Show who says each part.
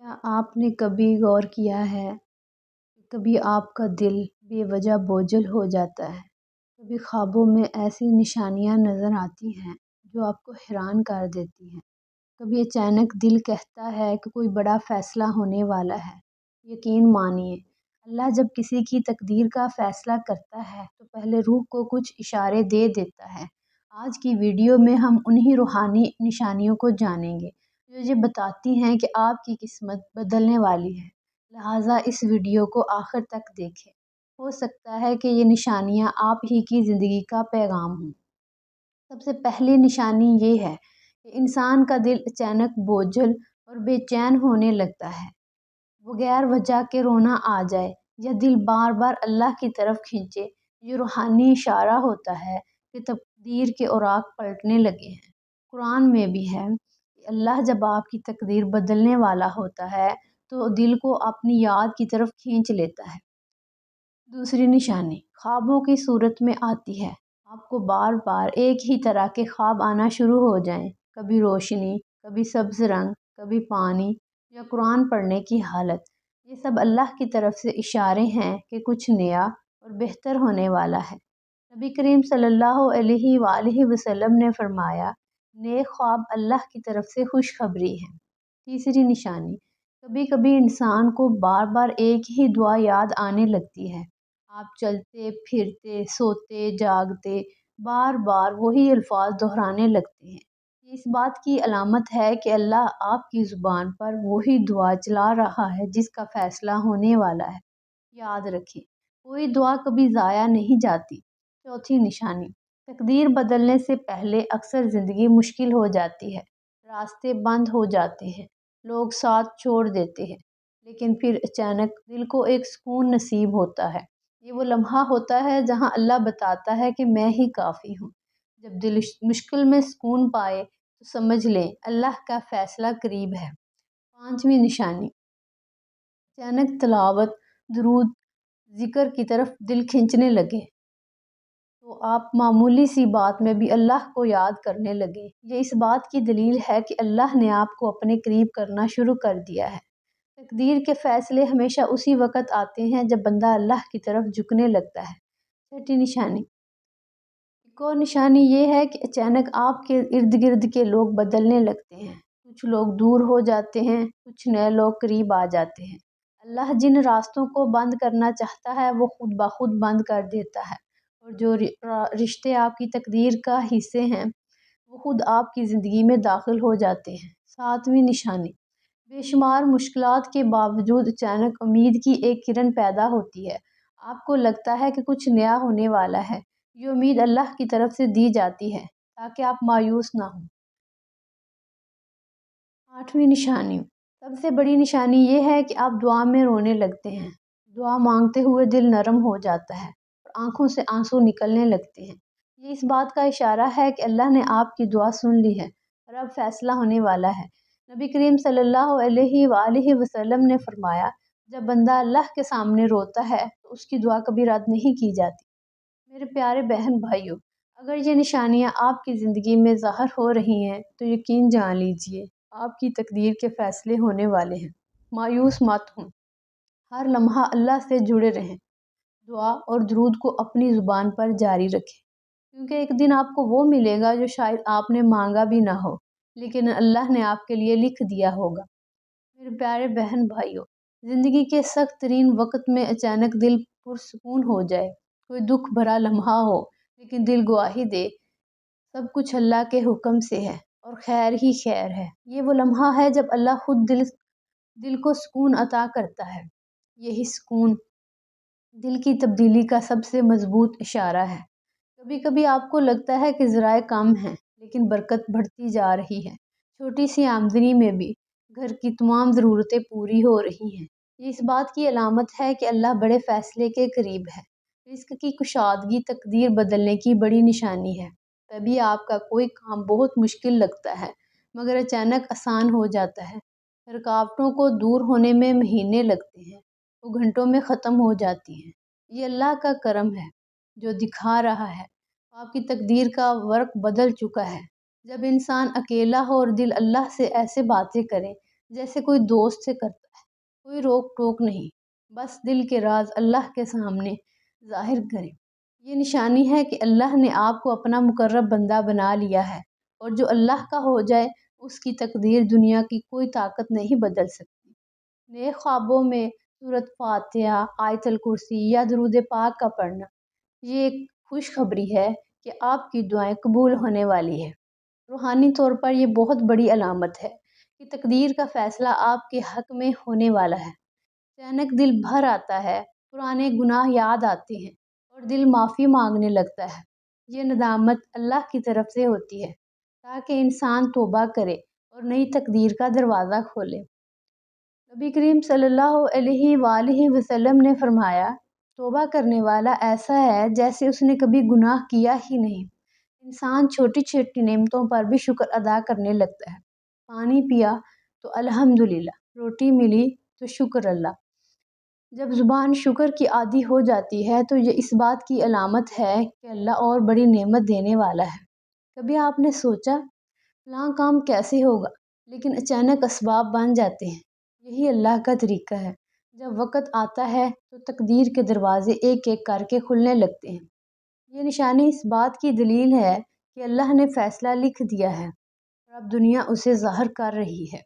Speaker 1: کیا آپ نے کبھی غور کیا ہے کہ کبھی آپ کا دل بے وجہ بوجھل ہو جاتا ہے؟ کبھی خوابوں میں ایسی نشانیاں نظر آتی ہیں جو آپ کو حیران کر دیتی ہیں۔ کبھی اچانک دل کہتا ہے کہ کوئی بڑا فیصلہ ہونے والا ہے۔ یقین مانیے، اللہ جب کسی کی تقدیر کا فیصلہ کرتا ہے تو پہلے روح کو کچھ اشارے دے دیتا ہے۔ آج کی ویڈیو میں ہم انہی روحانی نشانیوں کو جانیں گے جو یہ بتاتی ہیں کہ آپ کی قسمت بدلنے والی ہے۔ لہٰذا اس ویڈیو کو آخر تک دیکھیں۔ ہو سکتا ہے کہ یہ نشانیاں آپ ہی کی زندگی کا پیغام ہوں۔ سب سے پہلی نشانی یہ ہے کہ انسان کا دل اچانک بوجھل اور بے چین ہونے لگتا ہے۔ بغیر وجہ کے رونا آ جائے یا دل بار بار اللہ کی طرف کھینچے، یہ روحانی اشارہ ہوتا ہے کہ تقدیر کے اوراق پلٹنے لگے ہیں۔ قرآن میں بھی ہے کہ اللہ جب آپ کی تقدیر بدلنے والا ہوتا ہے تو دل کو اپنی یاد کی طرف کھینچ لیتا ہے۔ دوسری نشانی خوابوں کی صورت میں آتی ہے۔ آپ کو بار بار ایک ہی طرح کے خواب آنا شروع ہو جائیں، کبھی روشنی، کبھی سبز رنگ، کبھی پانی یا قرآن پڑھنے کی حالت۔ یہ سب اللہ کی طرف سے اشارے ہیں کہ کچھ نیا اور بہتر ہونے والا ہے۔ نبی کریم صلی اللہ علیہ وآلہ وسلم نے فرمایا، نیک خواب اللہ کی طرف سے خوشخبری ہے۔ تیسری نشانی کبھی کبھی انسان کو بار بار ایک ہی دعا یاد آنے لگتی ہے۔ آپ چلتے پھرتے سوتے جاگتے بار بار وہی الفاظ دہرانے لگتے ہیں۔ یہ اس بات کی علامت ہے کہ اللہ آپ کی زبان پر وہی دعا چلا رہا ہے جس کا فیصلہ ہونے والا ہے۔ یاد رکھیں، کوئی دعا کبھی ضائع نہیں جاتی۔ چوتھی نشانی تقدیر بدلنے سے پہلے اکثر زندگی مشکل ہو جاتی ہے، راستے بند ہو جاتے ہیں، لوگ ساتھ چھوڑ دیتے ہیں، لیکن پھر اچانک دل کو ایک سکون نصیب ہوتا ہے۔ یہ وہ لمحہ ہوتا ہے جہاں اللہ بتاتا ہے کہ میں ہی کافی ہوں۔ جب دل مشکل میں سکون پائے تو سمجھ لیں اللہ کا فیصلہ قریب ہے۔ پانچویں نشانی اچانک تلاوت، درود، ذکر کی طرف دل کھینچنے لگے تو آپ معمولی سی بات میں بھی اللہ کو یاد کرنے لگے۔ یہ اس بات کی دلیل ہے کہ اللہ نے آپ کو اپنے قریب کرنا شروع کر دیا ہے۔ تقدیر کے فیصلے ہمیشہ اسی وقت آتے ہیں جب بندہ اللہ کی طرف جھکنے لگتا ہے۔ چھٹی نشانی ایک اور نشانی یہ ہے کہ اچانک آپ کے ارد گرد کے لوگ بدلنے لگتے ہیں۔ کچھ لوگ دور ہو جاتے ہیں، کچھ نئے لوگ قریب آ جاتے ہیں۔ اللہ جن راستوں کو بند کرنا چاہتا ہے وہ خود بخود بند کر دیتا ہے، اور جو رشتے آپ کی تقدیر کا حصے ہیں وہ خود آپ کی زندگی میں داخل ہو جاتے ہیں۔ ساتویں نشانی بے شمار مشکلات کے باوجود اچانک امید کی ایک کرن پیدا ہوتی ہے۔ آپ کو لگتا ہے کہ کچھ نیا ہونے والا ہے۔ یہ امید اللہ کی طرف سے دی جاتی ہے تاکہ آپ مایوس نہ ہوں۔ آٹھویں نشانی سب سے بڑی نشانی یہ ہے کہ آپ دعا میں رونے لگتے ہیں۔ دعا مانگتے ہوئے دل نرم ہو جاتا ہے اور آنکھوں سے آنسو نکلنے لگتے ہیں۔ یہ اس بات کا اشارہ ہے کہ اللہ نے آپ کی دعا سن لی ہے اور اب فیصلہ ہونے والا ہے۔ نبی کریم صلی اللہ علیہ وآلہ وسلم نے فرمایا، جب بندہ اللہ کے سامنے روتا ہے تو اس کی دعا کبھی رد نہیں کی جاتی۔ میرے پیارے بہن بھائیوں، اگر یہ نشانیاں آپ کی زندگی میں ظاہر ہو رہی ہیں تو یقین جان لیجئے آپ کی تقدیر کے فیصلے ہونے والے ہیں۔ مایوس مت ہوں، ہر لمحہ اللہ سے جڑے رہیں، دعا اور درود کو اپنی زبان پر جاری رکھیں، کیونکہ ایک دن آپ کو وہ ملے گا جو شاید آپ نے مانگا بھی نہ ہو، لیکن اللہ نے آپ کے لیے لکھ دیا ہوگا۔ میرے پیارے بہن بھائیوں، زندگی کے سخت ترین وقت میں اچانک دل پرسکون ہو جائے، کوئی دکھ بھرا لمحہ ہو لیکن دل گواہی دے سب کچھ اللہ کے حکم سے ہے اور خیر ہی خیر ہے، یہ وہ لمحہ ہے جب اللہ خود دل کو سکون عطا کرتا ہے۔ یہی سکون دل کی تبدیلی کا سب سے مضبوط اشارہ ہے۔ کبھی کبھی آپ کو لگتا ہے کہ ذرائع کم ہیں لیکن برکت بڑھتی جا رہی ہے۔ چھوٹی سی آمدنی میں بھی گھر کی تمام ضرورتیں پوری ہو رہی ہیں۔ یہ اس بات کی علامت ہے کہ اللہ بڑے فیصلے کے قریب ہے۔ رزق کی کشادگی تقدیر بدلنے کی بڑی نشانی ہے۔ کبھی آپ کا کوئی کام بہت مشکل لگتا ہے مگر اچانک آسان ہو جاتا ہے۔ رکاوٹوں کو دور ہونے میں مہینے لگتے ہیں، وہ گھنٹوں میں ختم ہو جاتی ہیں۔ یہ اللہ کا کرم ہے جو دکھا رہا ہے آپ کی تقدیر کا ورق بدل چکا ہے۔ جب انسان اکیلا ہو اور دل اللہ سے ایسے باتیں کرے جیسے کوئی دوست سے کرتا ہے، کوئی روک ٹوک نہیں، بس دل کے راز اللہ کے سامنے ظاہر کریں۔ یہ نشانی ہے کہ اللہ نے آپ کو اپنا مقرب بندہ بنا لیا ہے، اور جو اللہ کا ہو جائے اس کی تقدیر دنیا کی کوئی طاقت نہیں بدل سکتی۔ نیک خوابوں میں سورۃ فاتحہ، آیت الکرسی یا درود پاک کا پڑھنا یہ ایک خوشخبری ہے کہ آپ کی دعائیں قبول ہونے والی ہے۔ روحانی طور پر یہ بہت بڑی علامت ہے کہ تقدیر کا فیصلہ آپ کے حق میں ہونے والا ہے۔ اچانک دل بھر آتا ہے، پرانے گناہ یاد آتے ہیں اور دل معافی مانگنے لگتا ہے۔ یہ ندامت اللہ کی طرف سے ہوتی ہے تاکہ انسان توبہ کرے اور نئی تقدیر کا دروازہ کھولے۔ نبی کریم صلی اللہ علیہ وآلہ وسلم نے فرمایا، توبہ کرنے والا ایسا ہے جیسے اس نے کبھی گناہ کیا ہی نہیں۔ انسان چھوٹی چھوٹی نعمتوں پر بھی شکر ادا کرنے لگتا ہے۔ پانی پیا تو الحمدللہ، روٹی ملی تو شکر اللہ۔ جب زبان شکر کی عادی ہو جاتی ہے تو یہ اس بات کی علامت ہے کہ اللہ اور بڑی نعمت دینے والا ہے۔ کبھی آپ نے سوچا فلاں کام کیسے ہوگا، لیکن اچانک اسباب بن جاتے ہیں۔ یہی اللہ کا طریقہ ہے، جب وقت آتا ہے تو تقدیر کے دروازے ایک ایک کر کے کھلنے لگتے ہیں۔ یہ نشانی اس بات کی دلیل ہے کہ اللہ نے فیصلہ لکھ دیا ہے اور اب دنیا اسے ظاہر کر رہی ہے۔